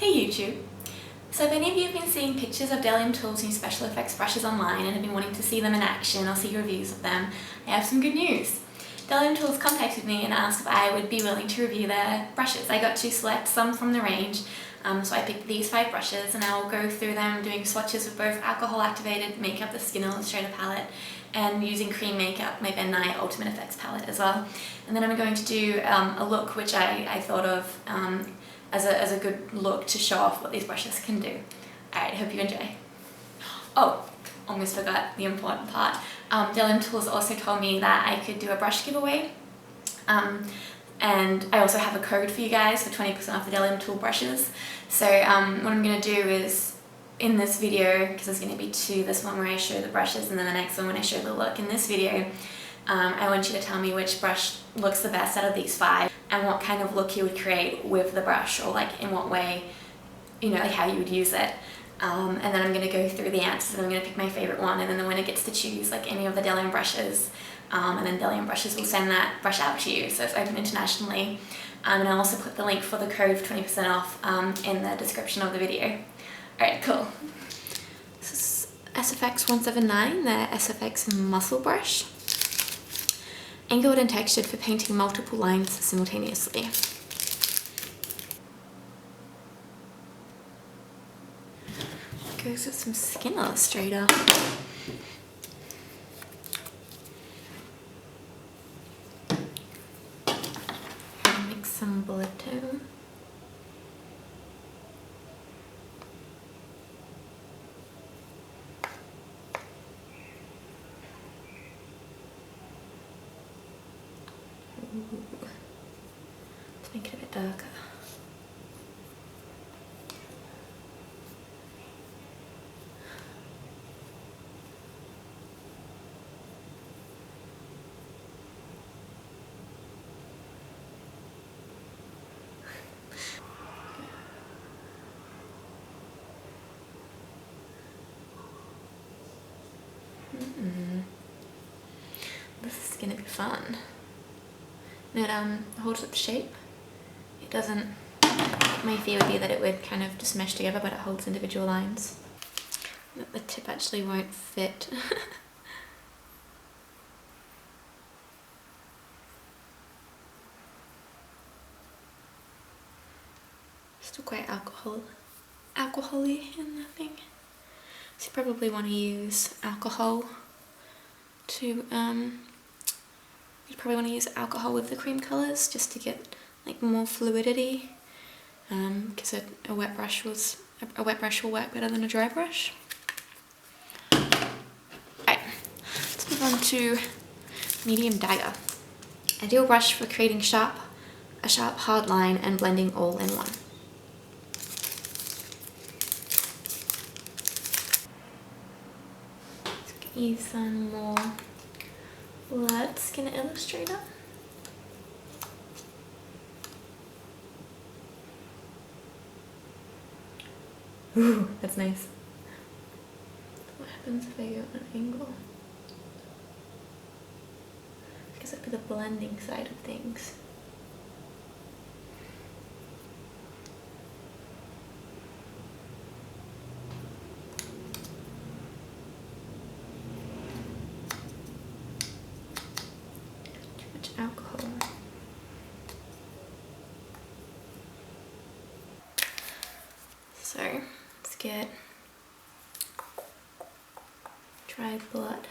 Hey YouTube! So if any of you have been seeing pictures of Bdellium tools and special effects brushes online and have been wanting to see them in action or see reviews of them, I have some good news. Bdellium Tools contacted me and asked if I would be willing to review their brushes. I got to select some from the range, so I picked these 5 brushes and I will go through them doing swatches of both alcohol activated makeup, the Skin Illustrator palette, and using cream makeup, my Ben Nye Ultimate Effects palette as well. And then I'm going to do a look which I thought of as a good look to show off what these brushes can do. Alright, hope you enjoy. Oh, almost forgot the important part. Bdellium Tools also told me that I could do a brush giveaway. And I also have a code for you guys for 20% off the Bdellium Tool brushes. So what I'm going to do is, in this video, because there's going to be 2, this one where I show the brushes and then the next one when I show the look. In this video, I want you to tell me which brush looks the best out of these 5 and what kind of look you would create with the brush, or like in what way, you know, like how you would use it. And then I'm going to go through the answers and I'm going to pick my favorite one, and then the winner gets to choose like any of the Bdellium brushes, and then Bdellium brushes will send that brush out to you, so it's open internationally. And I'll also put the link for the code for 20% off in the description of the video. Alright, cool. This is Sfx 179, the Sfx Muscle Brush. Angled and textured for painting multiple lines simultaneously. Goes with some Skin Illustrator. Make some bullet tone. Let's make it a bit darker. This is gonna be fun. And it holds its shape. It doesn't, my fear would be that it would kind of just mesh together, but it holds individual lines. The tip actually won't fit. Still quite alcohol-y in the thing. So you probably want to use alcohol to, you probably want to use alcohol with the cream colours just to get like more fluidity, because a wet brush will work better than a dry brush. Alright, let's move on to medium dagger. Ideal brush for creating a sharp hard line and blending all in one. Use some more blood Skin Illustrator. Ooh, that's nice. What happens if I go at an angle? I guess that'd be the blending side of things. Alcohol. So let's get dried blood.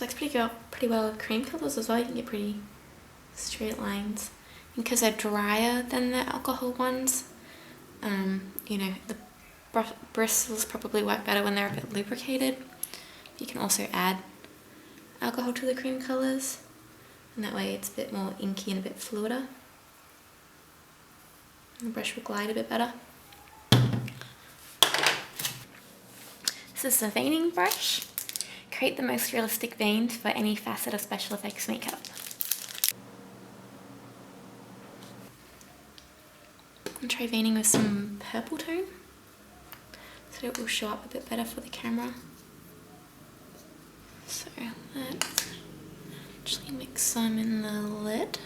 works pretty well with cream colours as well. You can get pretty straight lines. And because they're drier than the alcohol ones, you know, the bristles probably work better when they're a bit lubricated. You can also add alcohol to the cream colours, and that way it's a bit more inky and a bit fluider. And the brush will glide a bit better. This is a veining brush. Create the most realistic veins for any facet of special effects makeup. And try veining with some purple tone, so it will show up a bit better for the camera. So let's actually mix some in the lid.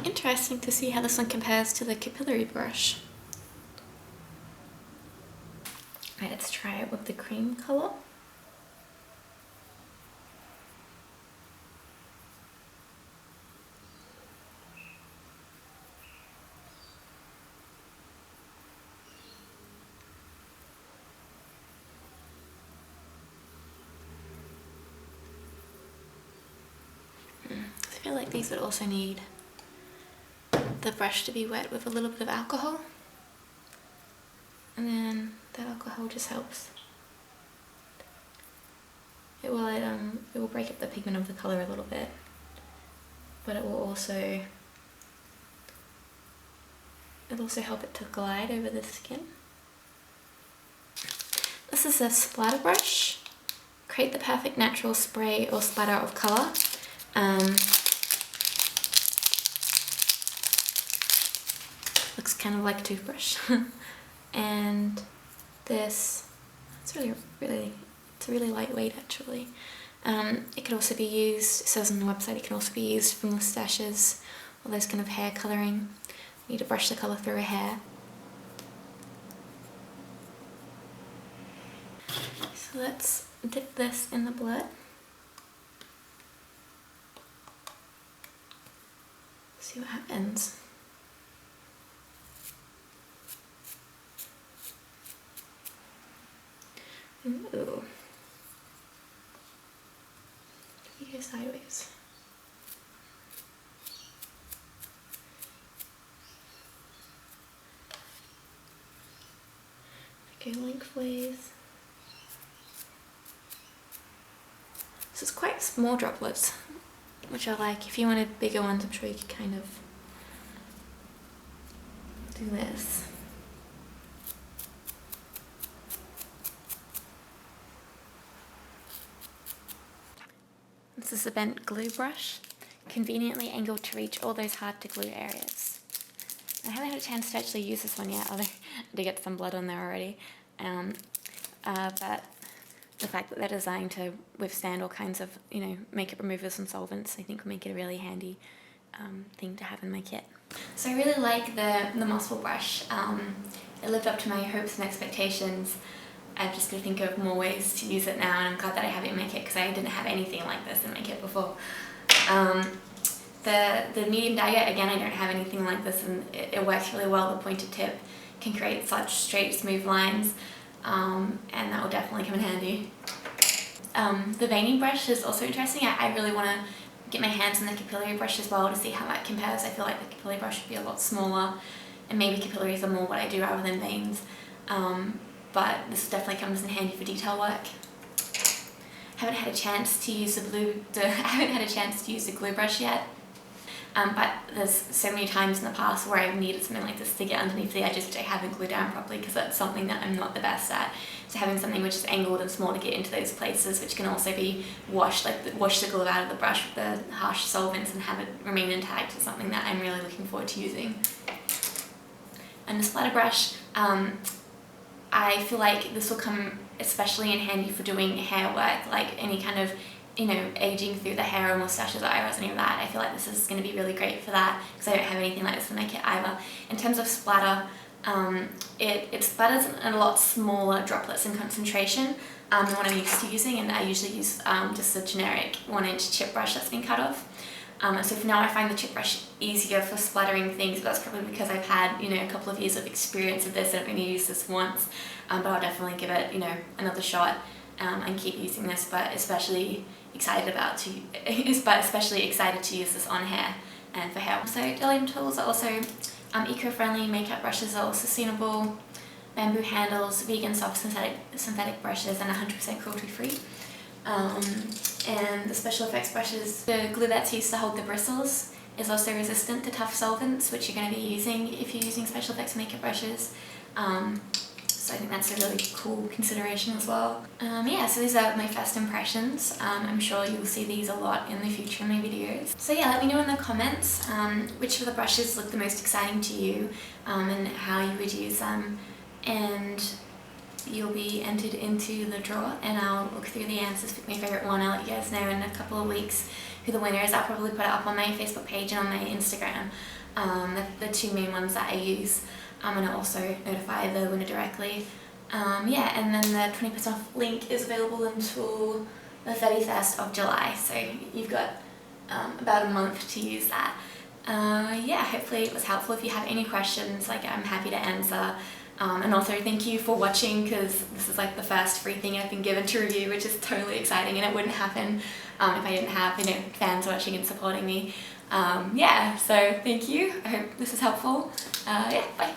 Interesting to see how this one compares to the capillary brush. Right, let's try it with the cream colour. I feel like these would also need the brush to be wet with a little bit of alcohol, and then that alcohol just helps. It will break up the pigment of the colour a little bit, but it'll also help it to glide over the skin. This is a splatter brush. Create the perfect natural spray or splatter of colour. Looks kind of like a toothbrush. And this, it's really lightweight actually. It could also be used, it says on the website, it can also be used for moustaches or those kind of hair colouring. You need to brush the colour through a hair. So let's dip this in the blood. See what happens. Ooh. You go sideways. Go lengthways. So it's quite small droplets, which I like. If you wanted bigger ones, I'm sure you could kind of do this. This is a bent glue brush, conveniently angled to reach all those hard to glue areas. I haven't had a chance to actually use this one yet, although I did get some blood on there already. But the fact that they're designed to withstand all kinds of, makeup removers and solvents, I think will make it a really handy thing to have in my kit. So I really like the muscle brush. It lived up to my hopes and expectations. I'm just going to think of more ways to use it now, and I'm glad that I have it in my kit because I didn't have anything like this in my kit before. The medium dagger, again, I don't have anything like this, and it works really well. The pointed tip can create such straight, smooth lines, and that will definitely come in handy. The veining brush is also interesting. I really want to get my hands on the capillary brush as well to see how that compares. I feel like the capillary brush should be a lot smaller, and maybe capillaries are more what I do rather than veins, but this definitely comes in handy for detail work. Haven't had a chance to use the glue brush yet, but there's so many times in the past where I've needed something like this to get underneath the edges, which I haven't glued down properly because that's something that I'm not the best at. So having something which is angled and small to get into those places, which can also be washed, like wash the glue out of the brush with the harsh solvents and have it remain intact, is something that I'm really looking forward to using. And the Splatter Brush, I feel like this will come especially in handy for doing hair work, like any kind of, aging through the hair or mustaches or eyebrows, any of that. I feel like this is going to be really great for that because I don't have anything like this in my kit either. In terms of splatter, it splatters in a lot smaller droplets in concentration than what I'm used to using, and I usually use just a generic 1-inch chip brush that's been cut off. So for now I find the chip brush easier for splattering things, but that's probably because I've had, a couple of years of experience with this and I've only used this once, but I'll definitely give it, another shot and keep using this, but especially excited to use this on hair and for hair. So Bdellium tools are also eco-friendly, makeup brushes are all sustainable, bamboo handles, vegan soft synthetic brushes, and 100% cruelty-free. And the Sfx brushes, the glue that's used to hold the bristles is also resistant to tough solvents, which you're going to be using if you're using Sfx makeup brushes. So I think that's a really cool consideration as well. Yeah, so these are my first impressions. I'm sure you'll see these a lot in the future in my videos. So yeah, let me know in the comments which of the brushes look the most exciting to you and how you would use them. And you'll be entered into the draw, and I'll look through the answers, pick my favourite one. I'll let you guys know in a couple of weeks who the winner is. I'll probably put it up on my Facebook page and on my Instagram, the two main ones that I use. And I'll also notify the winner directly. Yeah, and then the 20% off link is available until the 31st of July, so you've got about a month to use that. Yeah, hopefully it was helpful. If you have any questions, I'm happy to answer. And also thank you for watching, because this is like the first free thing I've been given to review, which is totally exciting, and it wouldn't happen if I didn't have fans watching and supporting me. Yeah, so thank you. I hope this is helpful. Yeah, bye.